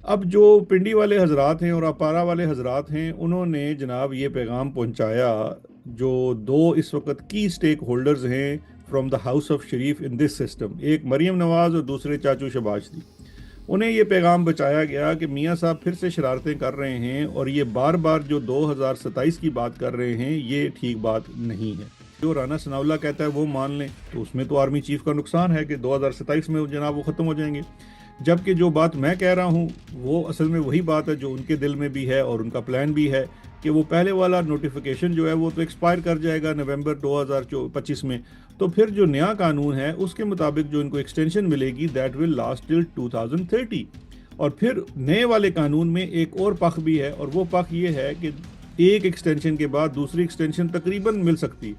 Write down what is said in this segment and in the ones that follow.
اب جو پنڈی والے حضرات ہیں اور اپارا والے حضرات ہیں، انہوں نے جناب یہ پیغام پہنچایا، جو دو اس وقت کی سٹیک ہولڈرز ہیں from the house of Sharif in this system, ایک مریم نواز اور دوسرے چاچو شباش تھی، انہیں یہ پیغام بچایا گیا کہ میاں صاحب پھر سے شرارتیں کر رہے ہیں اور یہ بار بار جو 2027 کی بات کر رہے ہیں یہ ٹھیک بات نہیں ہے۔ جو رانا ثناء اللہ کہتا ہے وہ مان لیں تو اس میں تو آرمی چیف کا نقصان ہے کہ 2027 میں جناب وہ ختم ہو جائیں گے، جبکہ جو بات میں کہہ رہا ہوں وہ اصل میں وہی بات ہے جو ان کے دل میں بھی ہے اور ان کا پلان بھی ہے کہ وہ پہلے والا نوٹیفیکیشن جو ہے وہ تو ایکسپائر کر جائے گا نومبر 2025 میں، تو پھر جو نیا قانون ہے اس کے مطابق جو ان کو ایکسٹینشن ملے گی دیٹ ول لاسٹ ٹل 2030، اور پھر نئے والے قانون میں ایک اور پخ بھی ہے، اور وہ پخ یہ ہے کہ ایک ایکسٹینشن کے بعد دوسری ایکسٹینشن تقریباً مل سکتی،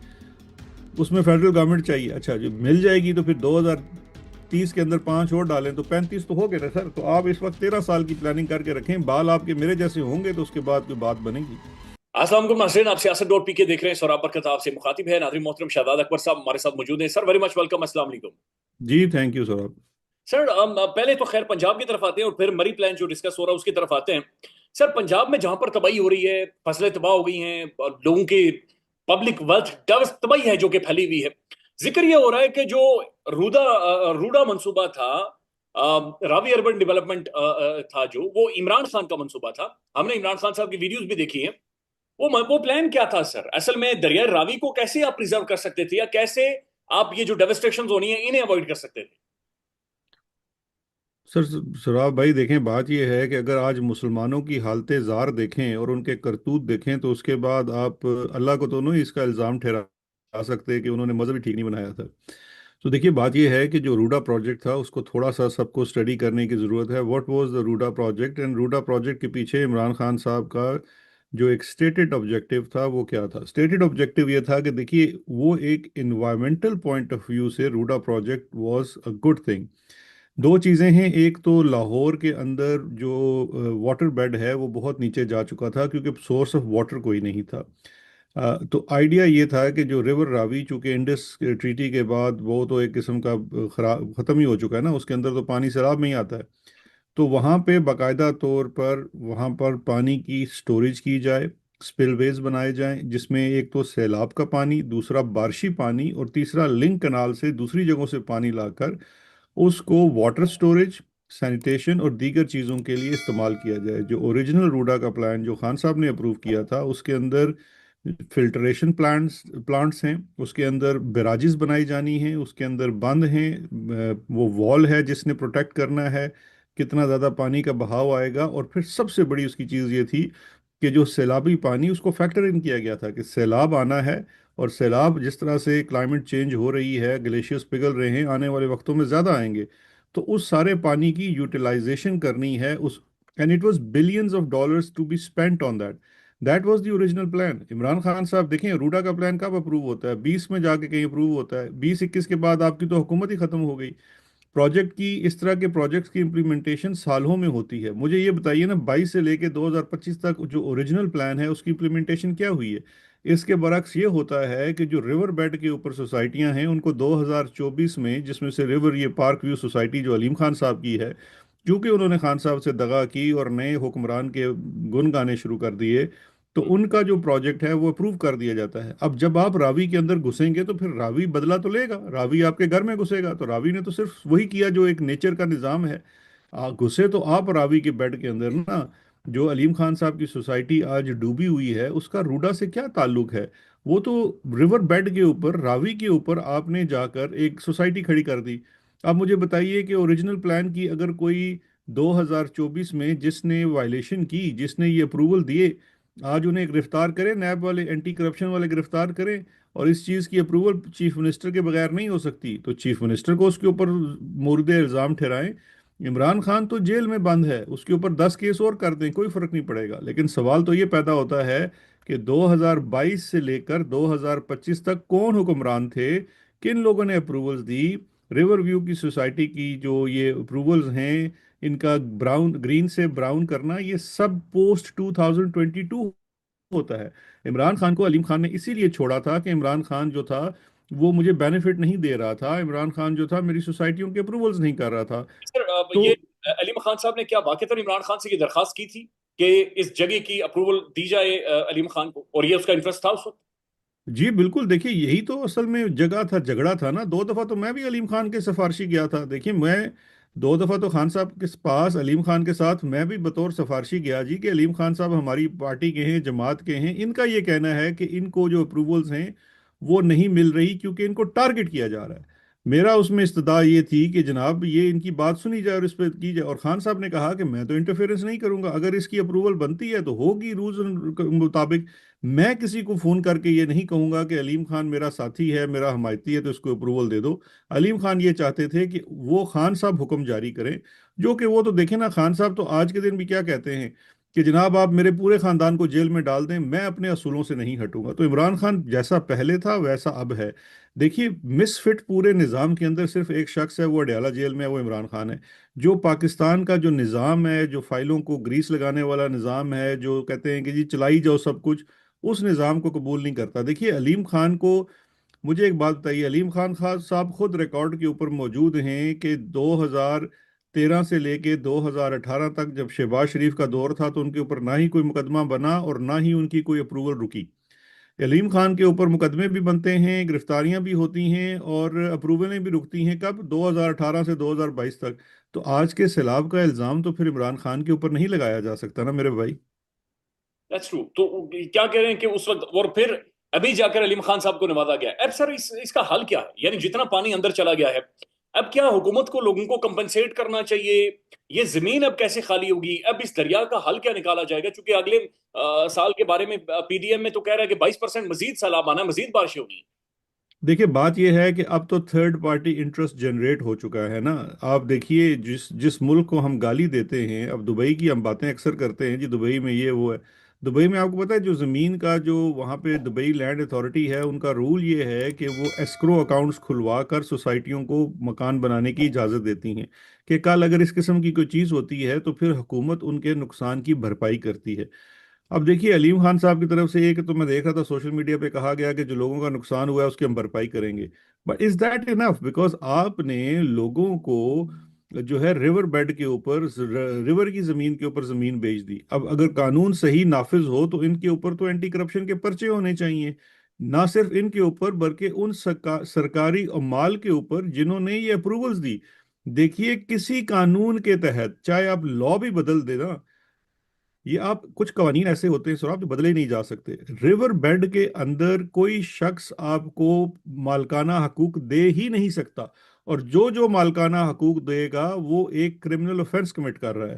اس میں فیڈرل گورنمنٹ چاہیے، اچھا جو مل جائے گی تو پھر 2030 کے اندر 5 اور ڈالیں تو 35 تو ہو گئے نا سر، تو آپ اس وقت 13 سال کی پلاننگ کر کے رکھیں، بال آپ کے میرے جیسے ہوں گے تو اس کے بعد کوئی بات بنے گی۔ السلام علیکم ناظرین، آپ سیاست ڈاٹ پی کے دیکھ رہے ہیں، سوراب برکت آپ سے مخاطب ہے۔ ناظرین محترم شہزاد اکبر صاحب ہمارے ساتھ موجود ہیں۔ سر ویری مچ ویلکم، السلام علیکم۔ جی تھینک یو سر۔ سر پہلے تو خیر پنجاب کی طرف آتے ہیں اور پھر مری پلان جو ڈسکس ہو رہا ہے اس کی طرف آتے ہیں۔ سر پنجاب میں جہاں پر تباہی ہو رہی ہے، فصلیں تباہ ہو گئی ہیں اور لوگوں کی پبلک ویلتھ تباہی ہے جو کہ پھیلی ہوئی ہے، ذکر یہ ہو رہا ہے کہ جو روڈا منصوبہ تھا، راوی اربن ڈیولپمنٹ تھا، جو وہ عمران خان کا منصوبہ تھا، ہم نے عمران خان صاحب کی ویڈیوز بھی دیکھی ہیں۔ وہ پلان کیا تھا سر؟ اصل میں دریائے راوی کو کیسے آپ پریزرو کر سکتے تھے، یا کیسے آپ یہ جو ڈیوسٹریشنز ہونی ہیں انہیں اوائڈ کر سکتے تھے؟ سر سراب بھائی دیکھیں، بات یہ ہے کہ اگر آج مسلمانوں کی حالت زار دیکھیں اور ان کے کرتوت دیکھیں تو اس کے بعد آپ اللہ کو تو نہیں اس کا الزام ٹھہرا سکتے کہ انہوں نے مذہب ہی ٹھیک نہیں بنایا تھا۔ تو دیکھیے بات یہ ہے کہ جو روڈا پروجیکٹ تھا اس کو تھوڑا سا سب کو اسٹڈی کرنے کی ضرورت ہے، what was the RUDA project, and RUDA project کے پیچھے عمران خان صاحب کا جو ایک اسٹیٹڈ آبجیکٹو تھا وہ کیا تھا؟ اسٹیٹڈ آبجیکٹو یہ تھا کہ دیکھیے وہ ایک انوائرمنٹل پوائنٹ آف ویو سے RUDA project was a good thing. دو چیزیں ہیں، ایک تو لاہور کے اندر جو واٹر بیڈ ہے وہ بہت نیچے جا چکا تھا کیونکہ سورس آف واٹر کوئی نہیں تھا۔ تو آئیڈیا یہ تھا کہ جو ریور راوی چونکہ انڈس ٹریٹی کے بعد وہ تو ایک قسم کا ختم ہی ہو چکا ہے نا، اس کے اندر تو پانی سیلاب میں ہی آتا ہے، تو وہاں پہ باقاعدہ طور پر وہاں پر پانی کی سٹوریج کی جائے، سپل ویز بنائے جائیں جس میں ایک تو سیلاب کا پانی، دوسرا بارشی پانی، اور تیسرا لنک کنال سے دوسری جگہوں سے پانی لا کر اس کو واٹر سٹوریج، سینیٹیشن اور دیگر چیزوں کے لیے استعمال کیا جائے۔ جو اوریجنل روڈا کا پلان جو خان صاحب نے اپروو کیا تھا اس کے اندر فلٹریشن پلانٹس ہیں، اس کے اندر بیراجز بنائی جانی ہیں، اس کے اندر بند ہیں، وہ وال ہے جس نے پروٹیکٹ کرنا ہے کتنا زیادہ پانی کا بہاؤ آئے گا، اور پھر سب سے بڑی اس کی چیز یہ تھی کہ جو سیلابی پانی اس کو فیکٹر ان کیا گیا تھا کہ سیلاب آنا ہے، اور سیلاب جس طرح سے کلائمیٹ چینج ہو رہی ہے، گلیشیئرز پگھل رہے ہیں، آنے والے وقتوں میں زیادہ آئیں گے، تو اس سارے پانی کی یوٹیلائزیشن کرنی ہے اس، and it was billions of dollars to be spent on that, that was the original plan. Imran Khan صاحب دیکھیں روڈا کا پلان کب اپروو ہوتا ہے؟ 20 میں جا کے کہیں اپروو ہوتا ہے، 20-21 کے بعد آپ کی تو حکومت ہی ختم ہو گئی۔ پروجیکٹ کی اس طرح کے پروجیکٹس کی امپلیمنٹیشن سالوں میں ہوتی ہے، مجھے یہ بتائیے نا 22 سے لے کے 2025 تک جو اوریجنل پلان ہے اس کی امپلیمنٹیشن کیا ہوئی ہے؟ اس کے برعکس یہ ہوتا ہے کہ جو ریور بیڈ کے اوپر سوسائٹیاں ہیں ان کو 2024 میں، جس میں سے ریور یہ پارک ویو سوسائٹی جو علیم خان صاحب کی ہے، کیونکہ انہوں نے خان صاحب سے دغا کی اور نئے حکمران کے گن گانے شروع کر دیے، تو ان کا جو پروجیکٹ ہے وہ اپروو کر دیا جاتا ہے۔ اب جب آپ راوی کے اندر گھسیں گے تو پھر راوی بدلہ تو لے گا، راوی آپ کے گھر میں گھسے گا، تو راوی نے تو صرف وہی کیا جو ایک نیچر کا نظام ہے، گھسے تو آپ راوی کے بیڈ کے اندر نا۔ جو علیم خان صاحب کی سوسائٹی آج ڈوبی ہوئی ہے اس کا روڈا سے کیا تعلق ہے؟ وہ تو ریور بیڈ کے اوپر، راوی کے اوپر آپ نے جا کر ایک سوسائٹی کھڑی کر دی۔ اب مجھے بتائیے کہ اوریجنل پلان کی اگر کوئی 2024 میں جس نے وائلیشن کی، جس نے یہ اپروول دیے، آج انہیں گرفتار کریں، نیب والے اینٹی کرپشن والے گرفتار کریں، اور اس چیز کی اپروول چیف منسٹر کے بغیر نہیں ہو سکتی، تو چیف منسٹر کو اس کے اوپر مورد الزام ٹھہرائیں۔ عمران خان تو جیل میں بند ہے، اس کے اوپر 10 کیس اور کر دیں، کوئی فرق نہیں پڑے گا، لیکن سوال تو یہ پیدا ہوتا ہے کہ 2022 سے لے کر 2025 تک کون حکمران تھے، کن لوگوں نے اپروولز دی؟ ریور ویو کی سوسائٹی کی جو یہ اپروولز ہیں، ان کا براؤن گرین سے براؤن کرنا، یہ سب پوسٹ 2022 ہوتا ہے۔ عمران خان کو علیم خان نے اسی لیے چھوڑا تھا کہ عمران خان جو تھا وہ مجھے بینیفٹ نہیں دے رہا تھا، عمران خان جو تھا میری سوسائٹیوں کے اپروولز نہیں کر رہا تھا، سر تو یہ علیم خان صاحب نے کیا واقعتاً عمران خان سے یہ درخواست کی تھی کہ اس جگہ کی اپروول دی جائے علیم خان کو، اور یہ اس کا انٹرسٹ تھا اس وقت؟ جی بالکل، دیکھیے یہی تو اصل میں جگہ تھا، جھگڑا تھا نا، 2 دفعہ تو میں بھی علیم خان کے سفارشی گیا تھا، دیکھیے میں 2 دفعہ تو خان صاحب کے پاس علیم خان کے ساتھ میں بھی بطور سفارشی گیا جی، کہ علیم خان صاحب ہماری پارٹی کے ہیں، جماعت کے ہیں، ان کا یہ کہنا ہے کہ ان کو جو اپروولز ہیں وہ نہیں مل رہی کیونکہ ان کو ٹارگٹ کیا جا رہا ہے۔ میرا اس میں استدعا یہ تھی کہ جناب یہ ان کی بات سنی جائے اور اس پہ کی جائے، اور خان صاحب نے کہا کہ میں تو انٹرفیئرنس نہیں کروں گا، اگر اس کی اپروول بنتی ہے تو ہوگی رولز مطابق، میں کسی کو فون کر کے یہ نہیں کہوں گا کہ علیم خان میرا ساتھی ہے، میرا حمایتی ہے، تو اس کو اپروول دے دو۔ علیم خان یہ چاہتے تھے کہ وہ خان صاحب حکم جاری کریں، جو کہ وہ تو دیکھیں نا، خان صاحب تو آج کے دن بھی کیا کہتے ہیں کہ جناب آپ میرے پورے خاندان کو جیل میں ڈال دیں، میں اپنے اصولوں سے نہیں ہٹوں گا۔ تو عمران خان جیسا پہلے تھا ویسا اب ہے۔ دیکھیے مس فٹ پورے نظام کے اندر صرف ایک شخص ہے، وہ اڈیالہ جیل میں ہے، وہ عمران خان ہے۔ جو پاکستان کا جو نظام ہے، جو فائلوں کو گریس لگانے والا نظام ہے، جو کہتے ہیں کہ جی چلائی جاؤ سب کچھ، اس نظام کو قبول نہیں کرتا۔ دیکھیے علیم خان کو، مجھے ایک بات بتائیے، علیم خان صاحب خود ریکارڈ کے اوپر موجود ہیں کہ 2013 سے لے کے 2018 تک جب شہباز شریف کا دور تھا تو ان کے اوپر نہ ہی کوئی مقدمہ بنا اور نہ ہی ان کی کوئی اپروول رکی۔ علیم خان کے اوپر مقدمے بھی بنتے ہیں، گرفتاریاں بھی ہوتی ہیں اور اپروولیں بھی رکتی ہیں، کب؟ 2018 سے 2022 تک۔ تو آج کے سیلاب کا الزام تو پھر عمران خان کے اوپر نہیں لگایا جا سکتا نا میرے بھائی۔ That's true. تو کیا کہہ رہے ہیں کہ اس وقت اور پھر ابھی جا کر علیم خان صاحب کو نوازا گیا ہے؟ اب سر اس کا حل کیا ہے؟ یعنی جتنا پانی اندر چلا گیا ہے، اب کیا حکومت کو لوگوں کو کمپنسیٹ کرنا چاہیے؟ یہ زمین اب کیسے خالی ہوگی؟ اب اس دریا کا حل کیا نکالا جائے گا؟ چونکہ اگلے سال کے بارے میں پی ڈی ایم میں تو کہہ رہا ہے کہ 22% مزید سیلاب آنا ہے، مزید بارشیں ہونی ہیں۔ دیکھیے بات یہ ہے کہ اب تو تھرڈ پارٹی انٹرسٹ جنریٹ ہو چکا ہے نا۔ آپ دیکھیے جس جس ملک کو ہم گالی دیتے ہیں، اب دبئی کی ہم باتیں اکثر کرتے ہیں، جی دبئی میں یہ وہ ہے۔ دبئی میں آپ کو پتا ہے جو زمین کا جو وہاں پہ دبئی لینڈ اتھارٹی ہے، ان کا رول یہ ہے کہ وہ ایسکرو اکاؤنٹس کھلوا کر سوسائٹیوں کو مکان بنانے کی اجازت دیتی ہیں، کہ کل اگر اس قسم کی کوئی چیز ہوتی ہے تو پھر حکومت ان کے نقصان کی بھرپائی کرتی ہے۔ اب دیکھیے علیم خان صاحب کی طرف سے ایک تو میں دیکھ رہا تھا سوشل میڈیا پہ کہا گیا کہ جو لوگوں کا نقصان ہوا ہے اس کی ہم بھرپائی کریں گے، but is that enough? Because آپ نے لوگوں کو جو ہے ریور بیڈ کے اوپر، ریور کی زمین کے اوپر زمین بیچ دی۔ اب اگر قانون صحیح نافذ ہو تو ان کے اوپر تو اینٹی کرپشن کے پرچے ہونے چاہیے، نہ صرف ان کے اوپر بلکہ ان سرکاری عمال کے اوپر جنہوں نے یہ اپروولز دی۔ دیکھیے کسی قانون کے تحت چاہے آپ لا بھی بدل دے نا، یہ آپ کچھ قوانین ایسے ہوتے ہیں سر، جو بدلے نہیں جا سکتے۔ ریور بیڈ کے اندر کوئی شخص آپ کو مالکانہ حقوق دے ہی نہیں سکتا، اور جو جو مالکانہ حقوق دے گا وہ ایک کرمنل offense کمٹ کر رہا ہے۔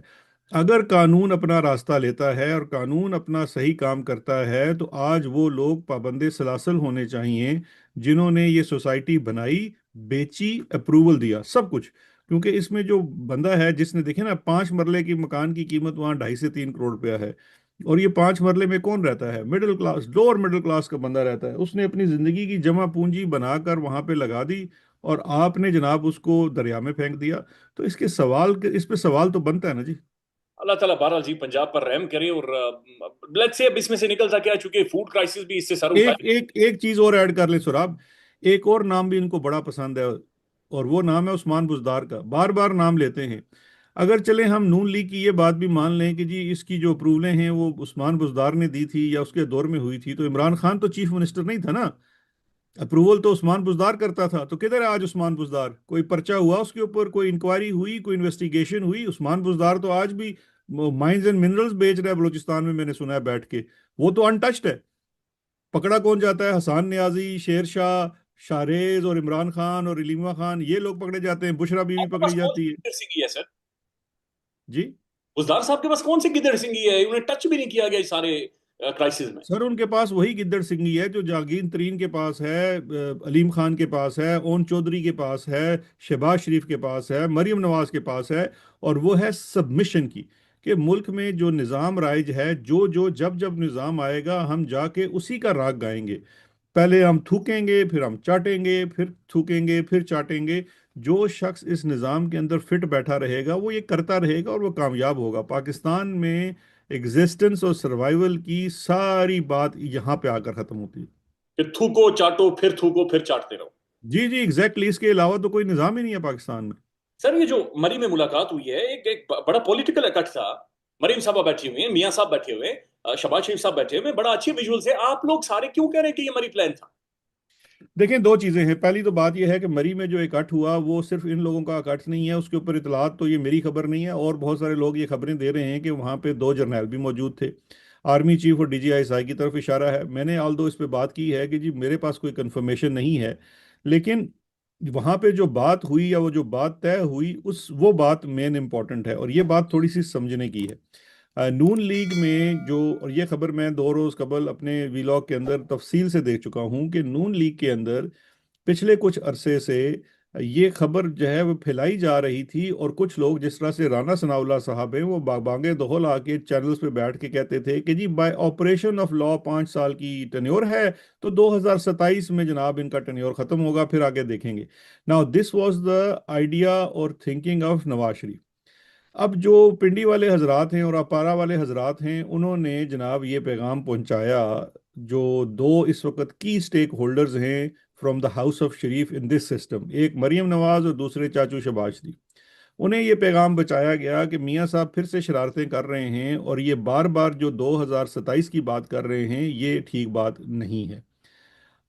اگر قانون اپنا راستہ لیتا ہے اور قانون اپنا صحیح کام کرتا ہے تو آج وہ لوگ پابند سلاسل ہونے چاہیے جنہوں نے یہ سوسائٹی بنائی، بیچی، اپروول دیا، سب کچھ۔ کیونکہ اس میں جو بندہ ہے جس نے دیکھے نا 5 مرلے کی مکان کی قیمت وہاں 2.5 سے 3 کروڑ روپیہ ہے، اور یہ 5 مرلے میں کون رہتا ہے؟ Middle class, lower middle class کا بندہ رہتا ہے، اس نے اپنی زندگی کی جمع پونجی بنا کر وہاں پہ لگا دی، اور آپ نے جناب اس کو دریا میں پھینک دیا۔ تو اس پہ سوال تو بنتا ہے نا جی۔ اللہ تعالیٰ بہرحال جی پنجاب پر رحم کرے، اور لیٹس سے اب اس میں سے نکلتا کیا ہے، چونکہ فوڈ کرائسس بھی اس سے سر ایک اٹھائے۔ ایک ایک چیز اور ایڈ کر لیں سراب، ایک اور نام بھی ان کو بڑا پسند ہے، اور وہ نام ہے عثمان بزدار کا، بار بار نام لیتے ہیں۔ اگر چلیں ہم نون لیگ کی یہ بات بھی مان لیں کہ جی اس کی جو اپروولیں ہیں وہ عثمان بزدار نے دی تھی یا اس کے دور میں ہوئی تھی، تو عمران خان تو چیف منسٹر نہیں تھا نا، اپروول تو عثمان بزدار کرتا تھا۔ تو کدھر ہے آج عثمان بزدار؟ کوئی پرچہ ہوا اس کے اوپر؟ کوئی انکوائری ہوئی؟ کوئی انویسٹیگیشن ہوئی؟ عثمان بزدار تو آج بھی مائنز اینڈ منرلز بیچ رہا ہے بلوچستان میں نے سنا ہے بیٹھ کے، وہ تو انٹچڈ ہے۔ پکڑا کون جاتا ہے؟ حسان نیازی، شیر شاہ، شاہریز اور عمران خان اور علیمہ خان، یہ لوگ پکڑے جاتے ہیں، بشرا بیوی آپ کے پکڑی پاس کون سی جاتی ہے۔ گدڑ سنگھی ہے سر؟ جی بزدار صاحب کے پاس کون سی گدڑ سنگھی ہے؟ انہیں ٹچ بھی نہیں کیا گیا اس سارے کرائسس میں۔ سر، ان کے پاس وہی گدڑ سنگھی ہے جو جاگیر ترین کے پاس ہے، علیم خان کے پاس ہے، اون چودھری کے پاس ہے، شہباز شریف کے پاس ہے، مریم نواز کے پاس ہے، اور وہ ہے سبمشن کی، کہ ملک میں جو نظام رائج ہے، جو جو جب جب نظام آئے گا ہم جا کے اسی کا راگ گائیں گے۔ پہلے ہم تھوکیں گے، پھر ہم چاٹیں گے، پھر تھوکیں گے، پھر چاٹیں گے۔ جو شخص اس نظام کے اندر فٹ بیٹھا رہے گا وہ یہ کرتا رہے گا اور وہ کامیاب ہوگا۔ پاکستان میں ایگزسٹنس اور سروائیول کی ساری بات یہاں پہ آ کر ختم ہوتی ہے۔ کہ تھوکو چاٹو پھر تھوکو پھر چاٹتے رہو۔ جی جی ایگزیکٹلی، اس کے علاوہ تو کوئی نظام ہی نہیں ہے پاکستان میں۔ سر یہ جو مری میں ملاقات ہوئی ہے، ایک بڑا پولیٹیکل اکٹ تھا. مریم صاحبہ بیٹھی ہوئی ہیں، میاں صاحب بیٹھے ہوئے ہیں، شہباز شریف صاحب بیٹھے ہوئے ہیں، بڑا اچھی ویژولز ہے. آپ لوگ سارے کیوں کہہ رہے ہیں کہ یہ مری پلان تھا؟ دیکھیں، دو چیزیں ہیں. پہلی تو بات یہ ہے کہ مری میں جو اکٹھ ہوا وہ صرف ان لوگوں کا اکٹھ نہیں ہے، اس کے اوپر اطلاعات تو یہ میری خبر نہیں ہے، اور بہت سارے لوگ یہ خبریں دے رہے ہیں کہ وہاں پہ دو جرنیل بھی موجود تھے. آرمی چیف اور D G I S I کی طرف اشارہ ہے. میں نے آل دو اس پہ بات کی ہے کہ جی میرے پاس کوئی کنفرمیشن نہیں ہے، لیکن وہاں پہ جو بات ہوئی یا وہ جو بات طے ہوئی وہ بات مین امپورٹنٹ ہے، اور یہ بات تھوڑی سی سمجھنے کی ہے. نون لیگ میں جو، اور یہ خبر میں 2 روز قبل اپنے ویلاگ کے اندر تفصیل سے دیکھ چکا ہوں کہ نون لیگ کے اندر پچھلے کچھ عرصے سے یہ خبر جو ہے وہ پھیلائی جا رہی تھی، اور کچھ لوگ جس طرح سے رانا ثناء اللہ صاحب ہیں وہ بانگے دہل آ کے چینلز پہ بیٹھ کے کہتے تھے کہ جی بائی آپریشن آف لا 5 سال کی ٹینیور ہے، تو 2027 میں جناب ان کا ٹینیور ختم ہوگا، پھر آگے دیکھیں گے. Now this was the idea اور تھنکنگ آف نواز شریف. اب جو پنڈی والے حضرات ہیں اور اپارا والے حضرات ہیں انہوں نے جناب یہ پیغام پہنچایا، جو دو اس وقت کی سٹیک ہولڈرز ہیں from the house of Sharif in this system, ایک مریم نواز اور دوسرے چاچو شہباز شریف. انہیں یہ پیغام بچایا گیا کہ میاں صاحب پھر سے شرارتیں کر رہے ہیں، اور یہ بار بار جو 2027 کی بات کر رہے ہیں یہ ٹھیک بات نہیں ہے.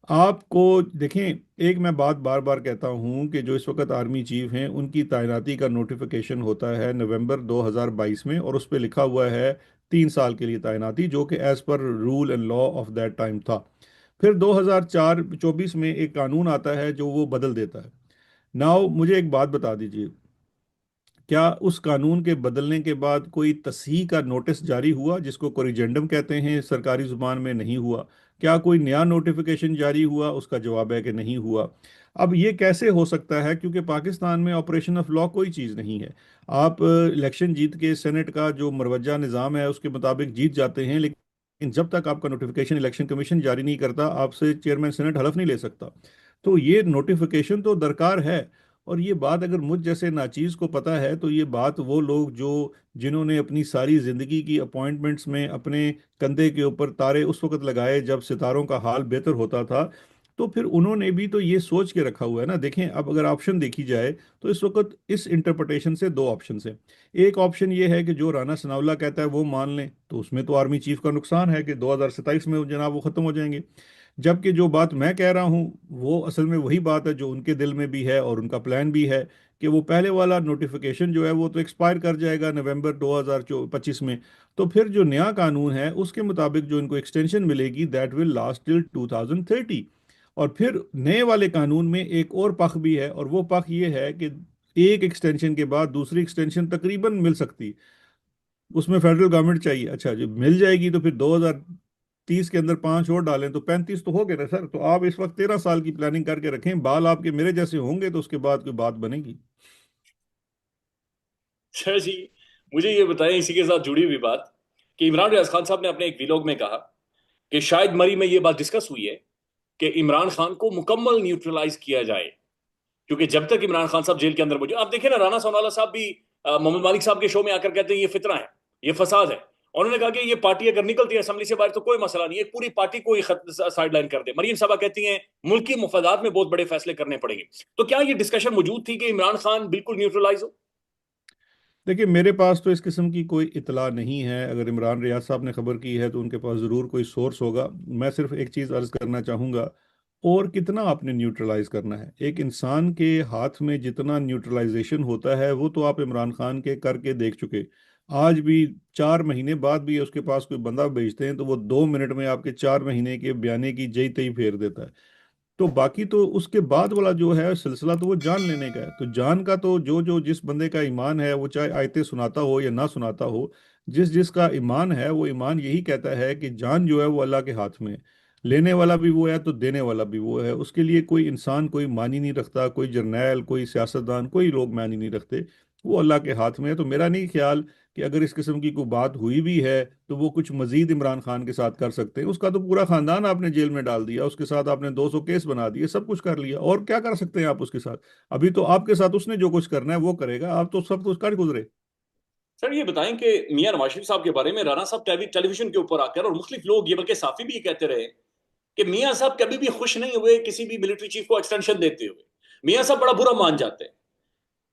آپ کو دیکھیں، ایک میں بات بار بار کہتا ہوں کہ جو اس وقت آرمی چیف ہیں ان کی تعیناتی کا نوٹیفیکیشن ہوتا ہے نومبر 2022 میں، اور اس پہ لکھا ہوا ہے 3 سال کے لیے تعیناتی، جو کہ as per rule and law of that time تھا. پھر 2024 میں ایک قانون آتا ہے جو وہ بدل دیتا ہے. ناؤ مجھے ایک بات بتا دیجیے، کیا اس قانون کے بدلنے کے بعد کوئی تصحیح کا نوٹس جاری ہوا جس کو کوریجنڈم کہتے ہیں سرکاری زبان میں؟ نہیں ہوا. کیا کوئی نیا نوٹیفیکیشن جاری ہوا؟ اس کا جواب ہے کہ نہیں ہوا. اب یہ کیسے ہو سکتا ہے؟ کیونکہ پاکستان میں آپریشن آف لا کوئی چیز نہیں ہے. آپ الیکشن جیت کے سینٹ کا جو مروجہ نظام ہے اس کے مطابق جیت جاتے ہیں، لیکن جب تک آپ کا نوٹیفیکیشن الیکشن کمیشن جاری نہیں کرتا آپ سے چیئرمین سینٹ حلف نہیں لے سکتا. تو یہ نوٹیفیکیشن تو درکار ہے. اور یہ بات اگر مجھ جیسے ناچیز کو پتہ ہے تو یہ بات وہ لوگ جنہوں نے اپنی ساری زندگی کی اپوائنٹمنٹس میں اپنے کندھے کے اوپر تارے اس وقت لگائے جب ستاروں کا حال بہتر ہوتا تھا، تو پھر انہوں نے بھی تو یہ سوچ کے رکھا ہوا ہے نا. دیکھیں، اب اگر آپشن دیکھی جائے تو اس وقت اس انٹرپریٹیشن سے دو آپشنز ہیں. ایک آپشن یہ ہے کہ جو رانا ثناء اللہ کہتا ہے وہ مان لیں، تو اس میں تو آرمی چیف کا نقصان ہے کہ 2027 میں جناب وہ ختم ہو جائیں گے. جبکہ جو بات میں کہہ رہا ہوں وہ اصل میں وہی بات ہے جو ان کے دل میں بھی ہے اور ان کا پلان بھی ہے، کہ وہ پہلے والا نوٹیفیکیشن جو ہے وہ تو ایکسپائر کر جائے گا نومبر 2025 میں. تو پھر جو نیا قانون ہے اس کے مطابق جو ان کو ایکسٹینشن ملے گی دیٹ ول لاسٹ ٹل 2030. اور پھر نئے والے قانون میں ایک اور پخ بھی ہے، اور وہ پخ یہ ہے کہ ایک ایکسٹینشن کے بعد دوسری ایکسٹینشن تقریباً مل سکتی. اس میں فیڈرل گورنمنٹ چاہیے. اچھا جب مل جائے گی تو پھر 2030 کے اندر 5 اور ڈالیں تو 35 تو ہو گئے نا سر. تو آپ اس وقت 13 سال کی پلاننگ کر کے رکھیں، بال آپ کے میرے جیسے ہوں گے تو اس کے بعد کوئی بات بنے گی. سر جی، مجھے یہ بتائیں اسی کے ساتھ جڑی ہوئی بات کہ عمران ریاض خان صاحب نے اپنے ایک ویلاگ میں کہا کہ شاید مری میں یہ بات ڈسکس ہوئی ہے کہ عمران خان کو مکمل نیوٹرلائز کیا جائے، کیونکہ جب تک عمران خان صاحب جیل کے اندر موجود. آپ دیکھیں نا، رانا ثناء اللہ صاحب بھی محمد مالک صاحب کے شو میں آ کر کہتے ہیں یہ فتنہ ہے، یہ فساد ہے. انہوں نے کہا کہ یہ پارٹی اگر نکلتی ہے اسمبلی سے باہر تو کوئی مسئلہ نہیں ہے، ایک پوری پارٹی کو سائڈ لائن کر دے. مریم صاحبہ کہتی ہیں ملکی مفادات میں بہت بڑے فیصلے کرنے پڑیں گے. تو کیا یہ ڈسکشن موجود تھی کہ عمران خان بالکل نیوٹرلائز ہو؟ دیکھیے، میرے پاس تو اس قسم کی کوئی اطلاع نہیں ہے. اگر عمران ریاض صاحب نے خبر کی ہے تو ان کے پاس ضرور کوئی سورس ہوگا. میں صرف ایک چیز عرض کرنا چاہوں گا، اور کتنا آپ نے نیوٹرلائز کرنا ہے؟ ایک انسان کے ہاتھ میں جتنا نیوٹرلائزیشن ہوتا ہے وہ تو آپ عمران خان کے کر کے دیکھ چکے. آج بھی 4 مہینے بعد بھی اس کے پاس کوئی بندہ بھیجتے ہیں تو وہ 2 منٹ میں آپ کے 4 مہینے کے بیانے کی جئی تئی پھیر دیتا ہے. تو باقی تو اس کے بعد والا جو ہے سلسلہ تو وہ جان لینے کا ہے. تو جان کا تو جو جس بندے کا ایمان ہے وہ چاہے آیتیں سناتا ہو یا نہ سناتا ہو، جس جس کا ایمان ہے وہ ایمان یہی کہتا ہے کہ جان جو ہے وہ اللہ کے ہاتھ میں ہے. لینے والا بھی وہ ہے تو دینے والا بھی وہ ہے. اس کے لیے کوئی انسان کوئی معنی نہیں رکھتا، کوئی جرنیل، کوئی سیاستدان، کوئی لوگ معنی نہیں رکھتے. وہ اللہ کے ہاتھ میں ہے. تو میرا نہیں خیال کہ اگر اس قسم کی کوئی بات ہوئی بھی ہے تو وہ کچھ مزید عمران خان کے ساتھ کر سکتے ہیں. اس کا تو پورا خاندان آپ نے جیل میں ڈال دیا، اس کے ساتھ آپ نے 200 کیس بنا دیے، سب کچھ کر لیا، اور کیا کر سکتے ہیں آپ اس کے ساتھ؟ ابھی تو آپ کے ساتھ اس نے جو کچھ کرنا ہے وہ کرے گا. آپ تو سب کچھ کر گزرے. سر یہ بتائیں کہ میاں نواز شریف صاحب کے بارے میں رانا صاحب ٹیلی ویژن کے اوپر آ کر اور مختلف لوگ یہ بلکہ صحافی بھی یہ کہتے رہے کہ میاں صاحب کبھی بھی خوش نہیں ہوئے کسی بھی ملٹری چیف کو ایکسٹینشن دیتے ہوئے. میاں صاحب بڑا برا مان جاتے ہیں.